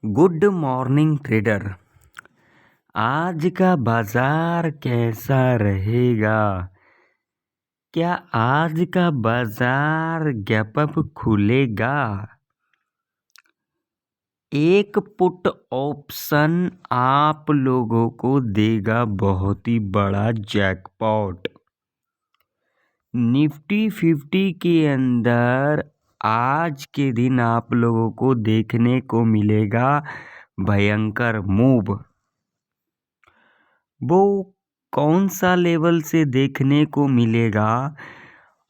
Good morning trader. आज का बाजार कैसा रहेगा? क्या आज का बाजार गैप अप खुलेगा? एक पुट ऑप्शन आप लोगों को देगा बहुत ही बड़ा जैकपॉट। निफ्टी 50 के अंदर आज के दिन आप लोगों को देखने को मिलेगा भयंकर मूव। वो कौन सा लेवल से देखने को मिलेगा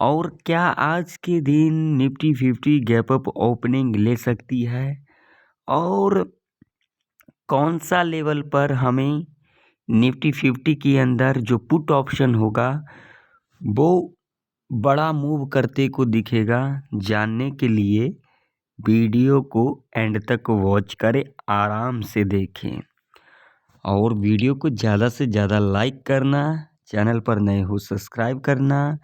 और क्या आज के दिन निफ्टी 50 गैप अप ओपनिंग ले सकती है और कौन सा लेवल पर हमें निफ्टी 50 के अंदर जो पुट ऑप्शन होगा वो बड़ा मूव करते को दिखेगा। जानने के लिए वीडियो को एंड तक वॉच करें, आराम से देखें और वीडियो को ज़्यादा से ज़्यादा लाइक करना, चैनल पर नए हो सब्सक्राइब करना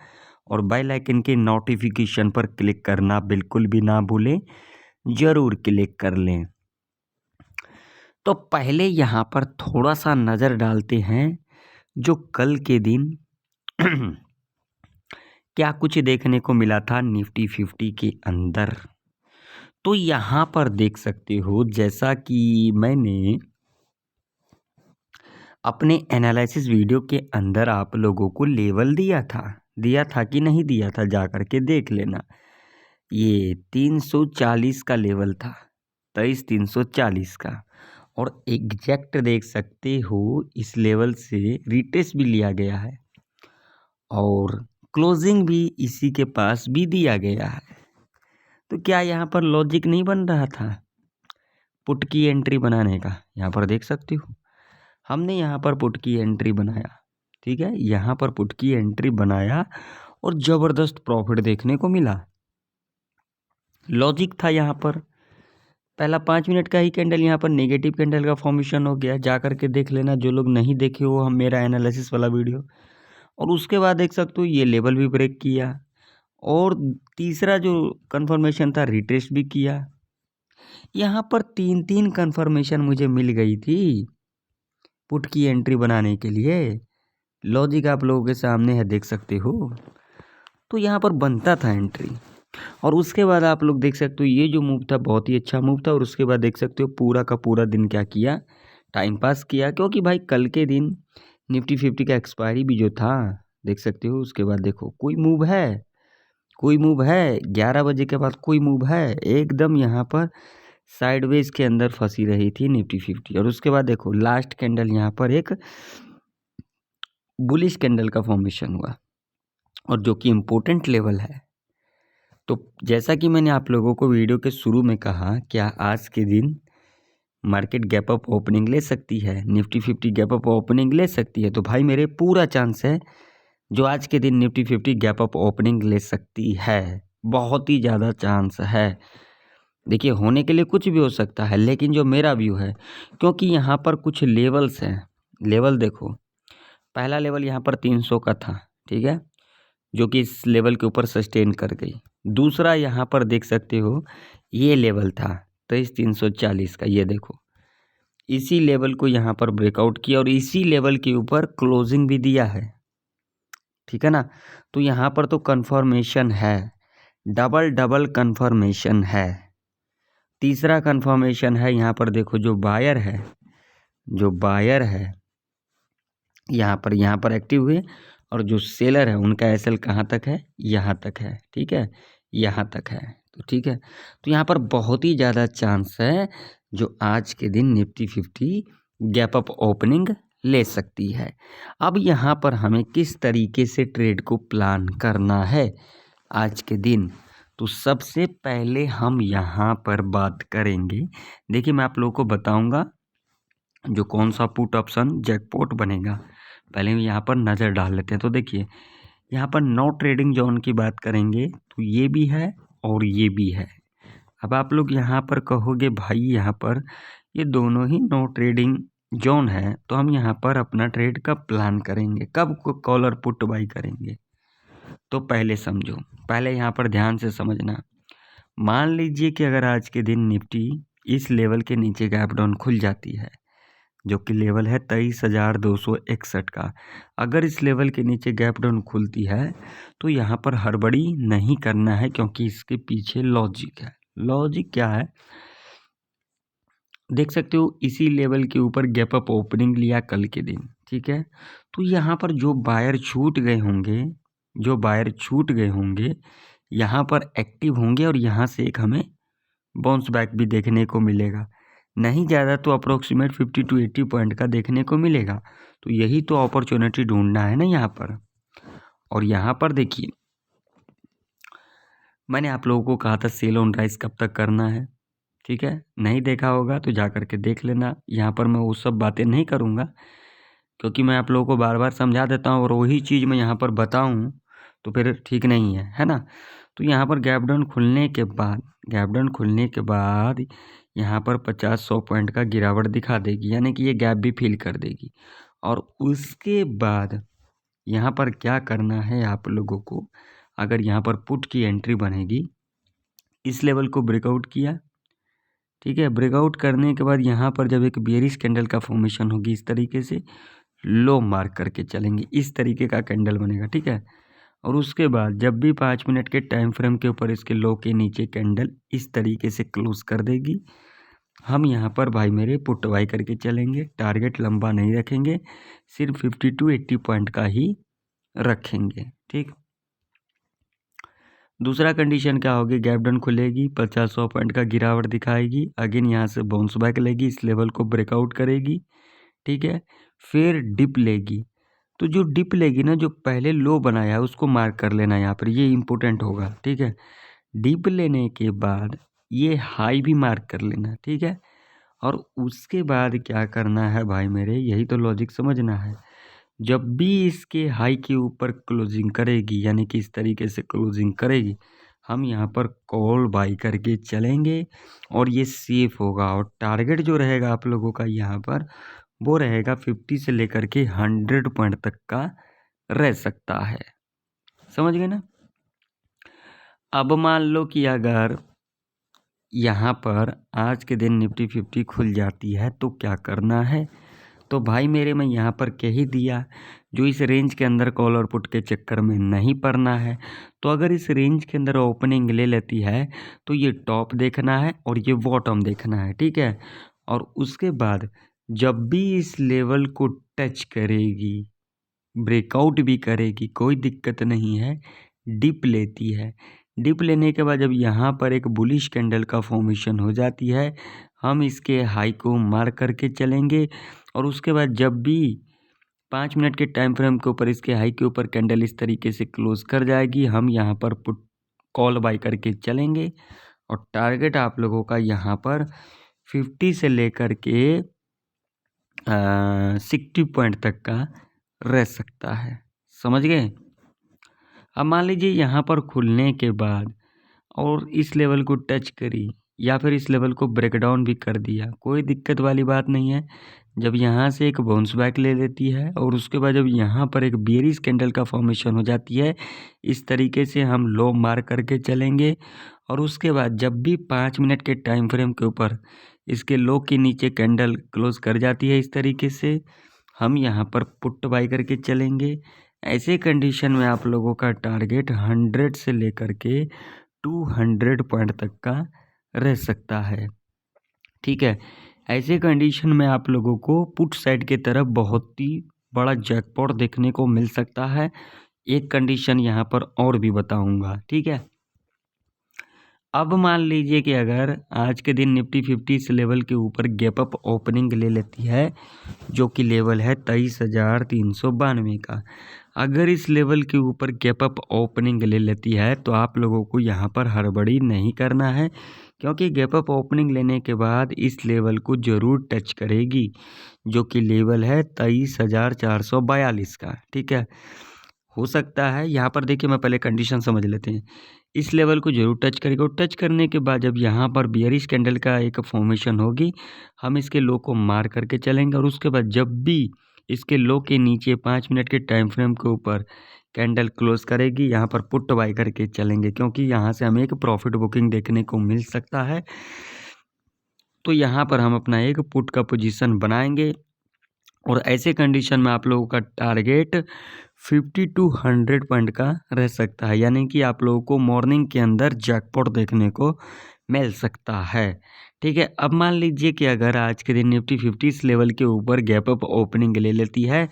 और बेल आइकन के नोटिफिकेशन पर क्लिक करना बिल्कुल भी ना भूलें, ज़रूर क्लिक कर लें। तो पहले यहाँ पर थोड़ा सा नज़र डालते हैं जो कल के दिन क्या कुछ देखने को मिला था निफ्टी 50 के अंदर। तो यहाँ पर देख सकते हो, जैसा कि मैंने अपने एनालिसिस वीडियो के अंदर आप लोगों को लेवल दिया था कि नहीं दिया था, जा कर के देख लेना। ये 340 का लेवल था, 23,340 का, और एग्जैक्ट देख सकते हो इस लेवल से रिटेस्ट भी लिया गया है और क्लोजिंग भी इसी के पास भी दिया गया है। तो क्या यहाँ पर लॉजिक नहीं बन रहा था पुट की एंट्री बनाने का? यहाँ पर देख सकते हो हमने यहाँ पर पुट की एंट्री बनाया, ठीक है, यहाँ पर पुट की एंट्री बनाया और ज़बरदस्त प्रॉफिट देखने को मिला। लॉजिक था यहाँ पर। पहला 5 मिनट का ही कैंडल यहाँ पर नेगेटिव कैंडल का फॉर्मेशन हो गया, जा कर के देख लेना जो लोग नहीं देखे हो हम मेरा एनालिसिस वाला वीडियो। और उसके बाद देख सकते हो ये लेवल भी ब्रेक किया और तीसरा जो कंफर्मेशन था रिट्रेस भी किया। यहाँ पर 3 कंफर्मेशन मुझे मिल गई थी पुट की एंट्री बनाने के लिए। लॉजिक आप लोगों के सामने है, देख सकते हो। तो यहाँ पर बनता था एंट्री और उसके बाद आप लोग देख सकते हो ये जो मूव था बहुत ही अच्छा मूव था। और उसके बाद देख सकते हो पूरा का पूरा दिन क्या किया, टाइम पास किया, क्योंकि भाई कल के दिन निफ्टी 50 का एक्सपायरी भी जो था देख सकते हो। उसके बाद देखो कोई मूव है, 11 बजे के बाद कोई मूव है, एकदम यहाँ पर साइडवेज के अंदर फंसी रही थी निफ्टी 50। और उसके बाद देखो लास्ट कैंडल यहाँ पर एक बुलिश कैंडल का फॉर्मेशन हुआ और जो कि इम्पोर्टेंट लेवल है। तो जैसा कि मैंने आप लोगों को वीडियो के शुरू में कहा, क्या आज के दिन मार्केट गैप अप ओपनिंग ले सकती है, निफ्टी 50 गैप अप ओपनिंग ले सकती है? तो भाई मेरे पूरा चांस है जो आज के दिन निफ्टी 50 गैप अप ओपनिंग ले सकती है, बहुत ही ज़्यादा चांस है। देखिए होने के लिए कुछ भी हो सकता है, लेकिन जो मेरा व्यू है, क्योंकि यहाँ पर कुछ लेवल्स हैं। लेवल देखो, पहला लेवल यहाँ पर 300 का था, ठीक है, जो कि इस लेवल के ऊपर सस्टेन कर गई। दूसरा यहाँ पर देख सकते हो ये लेवल था 23,340 का, ये देखो इसी लेवल को यहाँ पर ब्रेकआउट किया और इसी लेवल के ऊपर क्लोजिंग भी दिया है, ठीक है ना। तो यहाँ पर तो कंफर्मेशन है, डबल कंफर्मेशन है। तीसरा कंफर्मेशन है यहाँ पर देखो जो बायर है यहाँ पर एक्टिव हुए और जो सेलर है उनका एसएल कहाँ तक है, यहाँ तक है, ठीक है, यहाँ तक है। तो ठीक है, तो यहाँ पर बहुत ही ज़्यादा चांस है जो आज के दिन निफ्टी 50 गैप अप ओपनिंग ले सकती है। अब यहाँ पर हमें किस तरीके से ट्रेड को प्लान करना है आज के दिन, तो सबसे पहले हम यहाँ पर बात करेंगे। देखिए मैं आप लोगों को बताऊँगा जो कौन सा पुट ऑप्शन जैकपॉट बनेगा। पहले हम यहाँ पर नज़र डाल लेते हैं। तो देखिए यहाँ पर नो ट्रेडिंग जोन की बात करेंगे तो ये भी है और ये भी है। अब आप लोग यहाँ पर कहोगे भाई यहाँ पर ये दोनों ही नो ट्रेडिंग जोन है, तो हम यहाँ पर अपना ट्रेड कब प्लान करेंगे, कब को कॉलर पुट बाई करेंगे? तो पहले समझो, पहले यहाँ पर ध्यान से समझना। मान लीजिए कि अगर आज के दिन निफ्टी इस लेवल के नीचे गैप डाउन खुल जाती है जो कि लेवल है 23,261 का, अगर इस लेवल के नीचे गैप डाउन खुलती है तो यहाँ पर हड़बड़ी नहीं करना है, क्योंकि इसके पीछे लॉजिक है। लॉजिक क्या है, देख सकते हो इसी लेवल के ऊपर गैप अप ओपनिंग लिया कल के दिन, ठीक है। तो यहाँ पर जो बायर छूट गए होंगे यहाँ पर एक्टिव होंगे और यहाँ से एक हमें बाउंस बैक भी देखने को मिलेगा, नहीं ज़्यादा तो अप्रोक्सीमेट 50 to 80 पॉइंट का देखने को मिलेगा। तो यही तो अपॉर्चुनिटी ढूंढना है ना यहाँ पर। और यहाँ पर देखिए, मैंने आप लोगों को कहा था सेल ऑन राइज कब तक करना है, ठीक है। नहीं देखा होगा तो जा करके देख लेना। यहाँ पर मैं वो सब बातें नहीं करूँगा, क्योंकि मैं आप लोगों को बार बार समझा देता हूँ और वही चीज़ मैं यहाँ पर बताऊँ तो फिर ठीक नहीं है ना। तो यहाँ पर गैप डाउन खुलने के बाद यहाँ पर 50-100 पॉइंट का गिरावट दिखा देगी, यानी कि ये गैप भी फिल कर देगी। और उसके बाद यहाँ पर क्या करना है आप लोगों को, अगर यहाँ पर पुट की एंट्री बनेगी, इस लेवल को ब्रेकआउट किया, ठीक है। ब्रेकआउट करने के बाद यहाँ पर जब एक बेयरिश कैंडल का फॉर्मेशन होगी, इस तरीके से लो मार्क करके चलेंगे, इस तरीके का कैंडल बनेगा, ठीक है। और उसके बाद जब भी 5 मिनट के टाइम फ्रेम के ऊपर इसके लो के नीचे कैंडल इस तरीके से क्लोज कर देगी, हम यहाँ पर भाई मेरे पुट बाई करके चलेंगे। टारगेट लंबा नहीं रखेंगे, सिर्फ 50 to 80 पॉइंट का ही रखेंगे, ठीक। दूसरा कंडीशन क्या होगी, गैप डाउन खुलेगी, 50-100 पॉइंट का गिरावट दिखाएगी, अगेन यहाँ से बाउंस बैक लेगी, इस लेवल को ब्रेकआउट करेगी, ठीक है। फिर डिप लेगी, तो जो डिप लेगी ना, जो पहले लो बनाया है उसको मार्क कर लेना यहाँ पर, ये इंपॉर्टेंट होगा, ठीक है। डिप लेने के बाद ये हाई भी मार्क कर लेना, ठीक है। और उसके बाद क्या करना है भाई मेरे, यही तो लॉजिक समझना है। जब भी इसके हाई के ऊपर क्लोजिंग करेगी, यानी कि इस तरीके से क्लोजिंग करेगी, हम यहाँ पर कॉल बाई करके चलेंगे और ये सेफ होगा। और टारगेट जो रहेगा आप लोगों का यहाँ पर, वो रहेगा 50 से लेकर के 100 पॉइंट तक का रह सकता है, समझ गए ना। अब मान लो कि अगर यहाँ पर आज के दिन निफ्टी 50 खुल जाती है तो क्या करना है, तो भाई मेरे मैं यहाँ पर कह ही दिया, जो इस रेंज के अंदर कॉल और पुट के चक्कर में नहीं पड़ना है। तो अगर इस रेंज के अंदर ओपनिंग ले लेती है तो ये टॉप देखना है और ये बॉटम देखना है, ठीक है। और उसके बाद जब भी इस लेवल को टच करेगी, ब्रेकआउट भी करेगी, कोई दिक्कत नहीं है, डिप लेती है। डिप लेने के बाद जब यहाँ पर एक बुलिश कैंडल का फॉर्मेशन हो जाती है, हम इसके हाई को मार्क करके चलेंगे। और उसके बाद जब भी 5 मिनट के टाइम फ्रेम के ऊपर इसके हाई के ऊपर कैंडल इस तरीके से क्लोज कर जाएगी, हम यहाँ पर पुट कॉल बाई करके चलेंगे। और टारगेट आप लोगों का यहाँ पर 50 से लेकर के 60 पॉइंट तक का रह सकता है, समझ गए। अब मान लीजिए यहाँ पर खुलने के बाद और इस लेवल को टच करी या फिर इस लेवल को ब्रेक डाउन भी कर दिया, कोई दिक्कत वाली बात नहीं है। जब यहाँ से एक बाउंस बैक ले लेती है और उसके बाद जब यहाँ पर एक बेयरिश कैंडल का फॉर्मेशन हो जाती है, इस तरीके से हम लो मार्क करके चलेंगे। और उसके बाद जब भी 5 मिनट के टाइम फ्रेम के ऊपर इसके लो के नीचे कैंडल क्लोज कर जाती है, इस तरीके से हम यहाँ पर पुट बाई करके चलेंगे। ऐसे कंडीशन में आप लोगों का टारगेट 100 से लेकर के 200 पॉइंट तक का रह सकता है, ठीक है। ऐसे कंडीशन में आप लोगों को पुट साइड के तरफ बहुत ही बड़ा जैकपॉट देखने को मिल सकता है। एक कंडीशन यहाँ पर और भी बताऊंगा, ठीक है। अब मान लीजिए कि अगर आज के दिन निफ्टी 50 इस लेवल के ऊपर गैप अप ओपनिंग ले लेती है, जो कि लेवल है 23,392 का। अगर इस लेवल के ऊपर गैप अप ओपनिंग ले लेती है तो आप लोगों को यहाँ पर हड़बड़ी नहीं करना है, क्योंकि गैप अप ओपनिंग लेने के बाद इस लेवल को ज़रूर टच करेगी, जो कि लेवल है 23,442 का, ठीक है। हो सकता है यहाँ पर देखिए, मैं पहले कंडीशन समझ लेते हैं। इस लेवल को जरूर टच करेगा और टच करने के बाद जब यहाँ पर बेयरिश कैंडल का एक फॉर्मेशन होगी, हम इसके लो को मार करके चलेंगे। और उसके बाद जब भी इसके लो के नीचे 5 मिनट के टाइम फ्रेम के ऊपर कैंडल क्लोज करेगी, यहाँ पर पुट बाई करके चलेंगे, क्योंकि यहाँ से हमें एक प्रॉफिट बुकिंग देखने को मिल सकता है। तो यहाँ पर हम अपना एक पुट का पोजीशन बनाएंगे और ऐसे कंडीशन में आप लोगों का टारगेट 50 टू 100 पॉइंट का रह सकता है, यानी कि आप लोगों को मॉर्निंग के अंदर जैकपॉट देखने को मिल सकता है। ठीक है, अब मान लीजिए कि अगर आज के दिन निफ्टी 50 इस लेवल के ऊपर गैप अप ओपनिंग ले लेती है,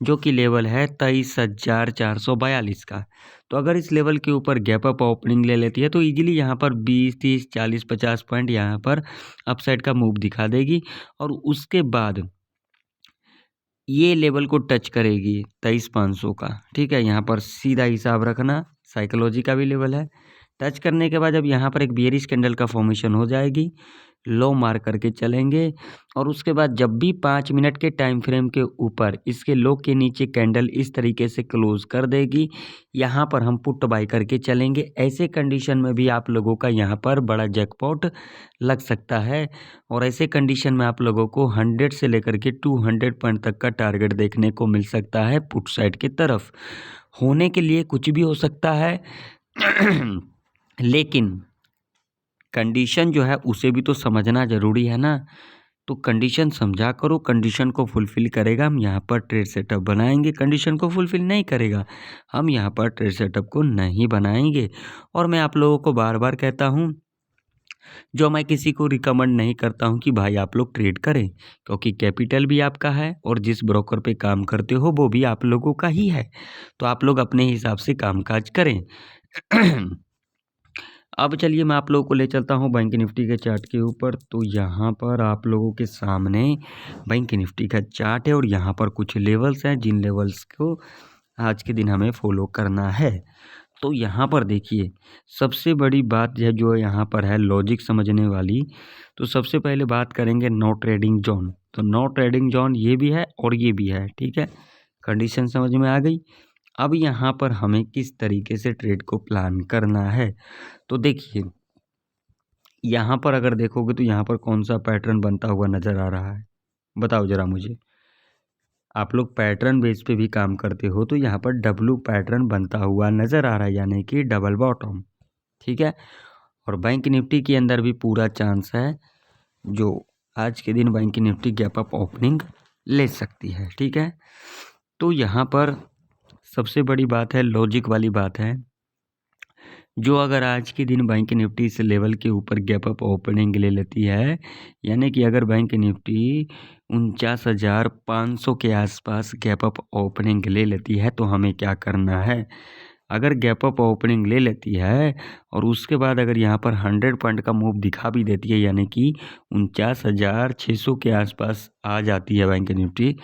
जो कि लेवल है 23,442 का। तो अगर इस लेवल के ऊपर गैप अप ओपनिंग ले लेती है तो इजीली यहाँ पर 20, 30, 40, 50 पॉइंट यहाँ पर अपसाइड का मूव दिखा देगी और उसके बाद ये लेवल को टच करेगी 23,500 का। ठीक है, यहाँ पर सीधा हिसाब रखना, साइकोलॉजी का भी लेवल है। टच करने के बाद जब यहाँ पर एक बियरिश कैंडल का फॉर्मेशन हो जाएगी, लो मार करके चलेंगे और उसके बाद जब भी 5 मिनट के टाइम फ्रेम के ऊपर इसके लो के नीचे कैंडल इस तरीके से क्लोज कर देगी, यहाँ पर हम पुट बाई करके चलेंगे। ऐसे कंडीशन में भी आप लोगों का यहाँ पर बड़ा जैकपॉट लग सकता है और ऐसे कंडीशन में आप लोगों को 100 से लेकर के 200 पॉइंट तक का टारगेट देखने को मिल सकता है पुट साइड की तरफ। होने के लिए कुछ भी हो सकता है लेकिन कंडीशन जो है उसे भी तो समझना ज़रूरी है ना। तो कंडीशन समझा करो, कंडीशन को फुलफ़िल करेगा हम यहाँ पर ट्रेड सेटअप बनाएंगे, कंडीशन को फुलफ़िल नहीं करेगा हम यहाँ पर ट्रेड सेटअप को नहीं बनाएंगे। और मैं आप लोगों को बार बार कहता हूँ, जो मैं किसी को रिकमेंड नहीं करता हूँ कि भाई आप लोग ट्रेड करें, क्योंकि कैपिटल भी आपका है और जिस ब्रोकर पे काम करते हो वो भी आप लोगों का ही है। तो आप लोग अपने हिसाब से कामकाज करें। अब चलिए मैं आप लोगों को ले चलता हूँ बैंक निफ्टी के चार्ट के ऊपर। तो यहाँ पर आप लोगों के सामने बैंक निफ्टी का चार्ट है और यहाँ पर कुछ लेवल्स हैं जिन लेवल्स को आज के दिन हमें फॉलो करना है। तो यहाँ पर देखिए, सबसे बड़ी बात है जो यहाँ पर है लॉजिक समझने वाली। तो सबसे पहले बात करेंगे नो ट्रेडिंग जोन। तो नो ट्रेडिंग जोन ये भी है और ये भी है। ठीक है, कंडीशन समझ में आ गई। अब यहाँ पर हमें किस तरीके से ट्रेड को प्लान करना है, तो देखिए यहाँ पर अगर देखोगे तो यहाँ पर कौन सा पैटर्न बनता हुआ नज़र आ रहा है, बताओ ज़रा मुझे। आप लोग पैटर्न बेस पे भी काम करते हो तो यहाँ पर डब्लू पैटर्न बनता हुआ नज़र आ रहा है, यानी कि डबल बॉटम। ठीक है, और बैंक निफ्टी के अंदर भी पूरा चांस है जो आज के दिन bank Nifty gap up opening ले सकती है। ठीक है, तो यहाँ पर सबसे बड़ी बात है, लॉजिक वाली बात है, जो अगर आज के दिन बैंक निफ्टी इस लेवल के ऊपर गैप अप ओपनिंग ले लेती है, यानी कि अगर बैंक निफ्टी 49,500 के आसपास गैप अप ओपनिंग ले लेती है तो हमें क्या करना है। अगर गैप अप ओपनिंग ले लेती है और उसके बाद अगर यहाँ पर 100 पॉइंट का मूव दिखा भी देती है, यानी कि 49,600 के आसपास आ जाती है बैंक निफ्टी,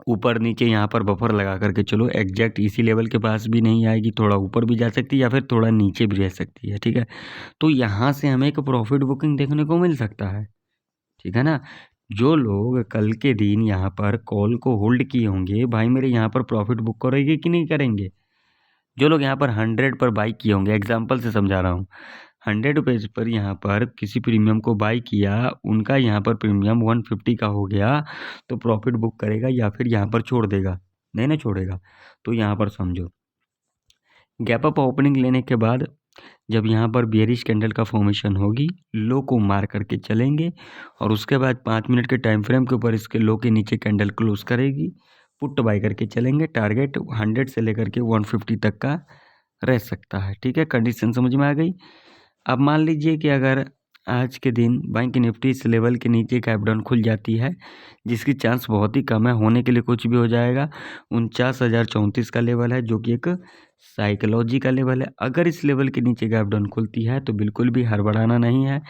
ऊपर नीचे यहाँ पर बफर लगा करके चलो, एग्जैक्ट इसी लेवल के पास भी नहीं आएगी, थोड़ा ऊपर भी जा सकती है या फिर थोड़ा नीचे भी रह सकती है। ठीक है, तो यहाँ से हमें एक प्रॉफिट बुकिंग देखने को मिल सकता है। ठीक है ना, जो लोग कल के दिन यहाँ पर कॉल को होल्ड किए होंगे, भाई मेरे यहाँ पर प्रॉफिट बुक करेंगे कि नहीं करेंगे। जो लोग यहाँ पर 100 पर बाई किए होंगे, एग्जाम्पल से समझा रहा हूँ, 100 रुपीज़ पर यहाँ पर किसी प्रीमियम को बाई किया, उनका यहाँ पर प्रीमियम 150 का हो गया, तो प्रॉफिट बुक करेगा या फिर यहाँ पर छोड़ देगा, नहीं ना छोड़ेगा। तो यहाँ पर समझो, गैप अप ओपनिंग लेने के बाद जब यहाँ पर बेयरिश कैंडल का फॉर्मेशन होगी, लो को मार करके चलेंगे और उसके बाद 5 मिनट के टाइम फ्रेम के ऊपर इसके लो के नीचे कैंडल क्लोज करेगी, पुट बाई करके चलेंगे। टारगेट 100 से लेकर के 150 तक का रह सकता है। ठीक है, कंडीशन समझ में आ गई। अब मान लीजिए कि अगर आज के दिन बैंक निफ्टी इस लेवल के नीचे गैप डाउन खुल जाती है, जिसकी चांस बहुत ही कम है, होने के लिए कुछ भी हो जाएगा। 49,034 का लेवल है जो कि एक साइकोलॉजी का लेवल है। अगर इस लेवल के नीचे गैप डाउन खुलती है तो बिल्कुल भी हड़बड़ाना नहीं है।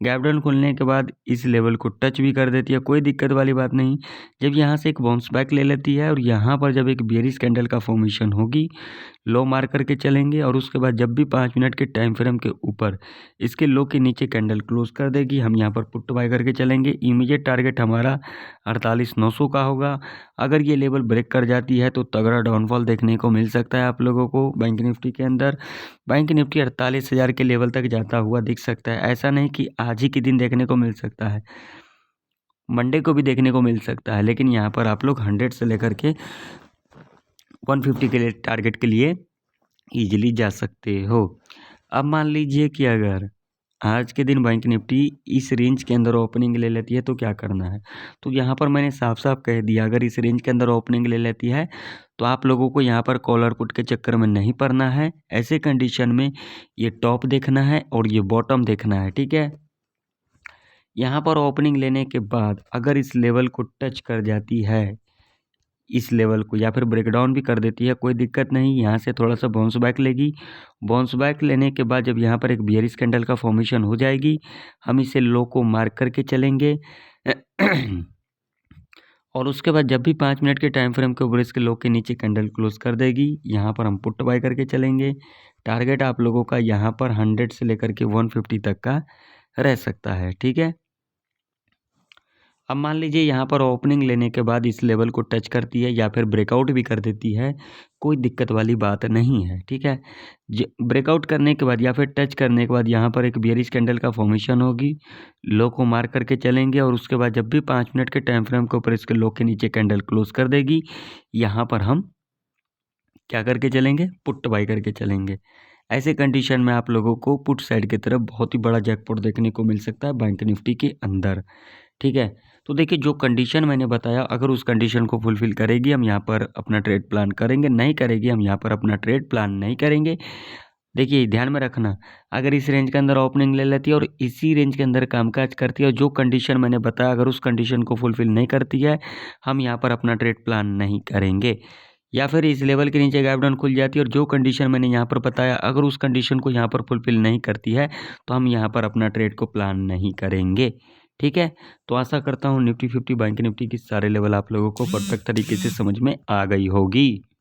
गैप डाउन खुलने के बाद इस लेवल को टच भी कर देती है, कोई दिक्कत वाली बात नहीं। जब यहाँ से एक बाउंस बैक ले लेती है और यहाँ पर जब एक बेयरिश कैंडल का फॉर्मेशन होगी, लो मार करके चलेंगे और उसके बाद जब भी 5 मिनट के टाइम फ्रेम के ऊपर इसके लो के नीचे कैंडल क्लोज कर देगी, हम यहाँ पर पुट बाय करके चलेंगे। इमीडिएट टारगेट हमारा 48,900 का होगा। अगर ये लेवल ब्रेक कर जाती है तो तगड़ा डाउनफॉल देखने को मिल सकता है आप लोगों को बैंक निफ्टी के अंदर। बैंक निफ्टी 48,000 के लेवल तक जाता हुआ दिख सकता है। ऐसा नहीं कि आज ही के दिन देखने को मिल सकता है, मंडे को भी देखने को मिल सकता है, लेकिन यहाँ पर आप लोग 100 से लेकर के 150 के लिए टारगेट के लिए ईजिली जा सकते हो। अब मान लीजिए कि अगर आज के दिन बैंक निफ्टी इस रेंज के अंदर ओपनिंग ले लेती है तो क्या करना है। तो यहाँ पर मैंने साफ साफ कह दिया, अगर इस रेंज के अंदर ओपनिंग ले लेती है तो आप लोगों को यहाँ पर कॉलर पुट के चक्कर में नहीं पड़ना है। ऐसे कंडीशन में ये टॉप देखना है और ये बॉटम देखना है, ठीक है। यहाँ पर ओपनिंग लेने के बाद अगर इस लेवल को टच कर जाती है, इस लेवल को, या फिर ब्रेकडाउन भी कर देती है, कोई दिक्कत नहीं। यहाँ से थोड़ा सा बाउंस बैक लेगी। बाउंस बैक लेने के बाद जब यहाँ पर एक बियरिश कैंडल का फॉर्मेशन हो जाएगी, हम इसे लो को मार्क करके चलेंगे और उसके बाद जब भी 5 मिनट के टाइम फ्रेम के ऊपर इसके लो के नीचे कैंडल क्लोज कर देगी, यहाँ पर हम पुट बाय करके चलेंगे। टारगेट आप लोगों का यहाँ पर 100 से लेकर के 150 तक का रह सकता है, ठीक है। अब मान लीजिए यहाँ पर ओपनिंग लेने के बाद इस लेवल को टच करती है या फिर ब्रेकआउट भी कर देती है, कोई दिक्कत वाली बात नहीं है, ठीक है। ब्रेकआउट करने के बाद या फिर टच करने के बाद यहाँ पर एक बियरिश कैंडल का फॉर्मेशन होगी, लो को मार्क करके चलेंगे और उसके बाद जब भी 5 मिनट के टाइम फ्रेम के ऊपर इसके लो के नीचे कैंडल क्लोज कर देगी, यहाँ पर हम क्या करके चलेंगे, पुट बाय करके चलेंगे। ऐसे कंडीशन में आप लोगों को पुट साइड की तरफ बहुत ही बड़ा जैकपॉट देखने को मिल सकता है बैंक निफ्टी के अंदर, ठीक है। तो देखिए जो कंडीशन मैंने बताया, अगर उस कंडीशन को फुलफ़िल करेगी हम यहाँ पर अपना ट्रेड प्लान करेंगे, नहीं करेगी हम यहाँ पर अपना ट्रेड प्लान नहीं करेंगे। देखिए ध्यान में रखना, अगर इस रेंज के अंदर ओपनिंग ले लेती है और इसी रेंज के अंदर कामकाज करती है और जो कंडीशन मैंने बताया अगर उस कंडीशन को फुलफ़िल नहीं करती है, हम यहाँ पर अपना ट्रेड प्लान नहीं करेंगे। या फिर इस लेवल के नीचे गैप डाउन खुल जाती है और जो कंडीशन मैंने यहाँ पर बताया अगर उस कंडीशन को यहाँ पर फुलफ़िल नहीं करती है, तो हम यहाँ पर अपना ट्रेड को प्लान नहीं करेंगे, ठीक है। तो आशा करता हूँ निफ्टी 50 बैंक निफ्टी की सारे लेवल आप लोगों को परफेक्ट तरीके से समझ में आ गई होगी।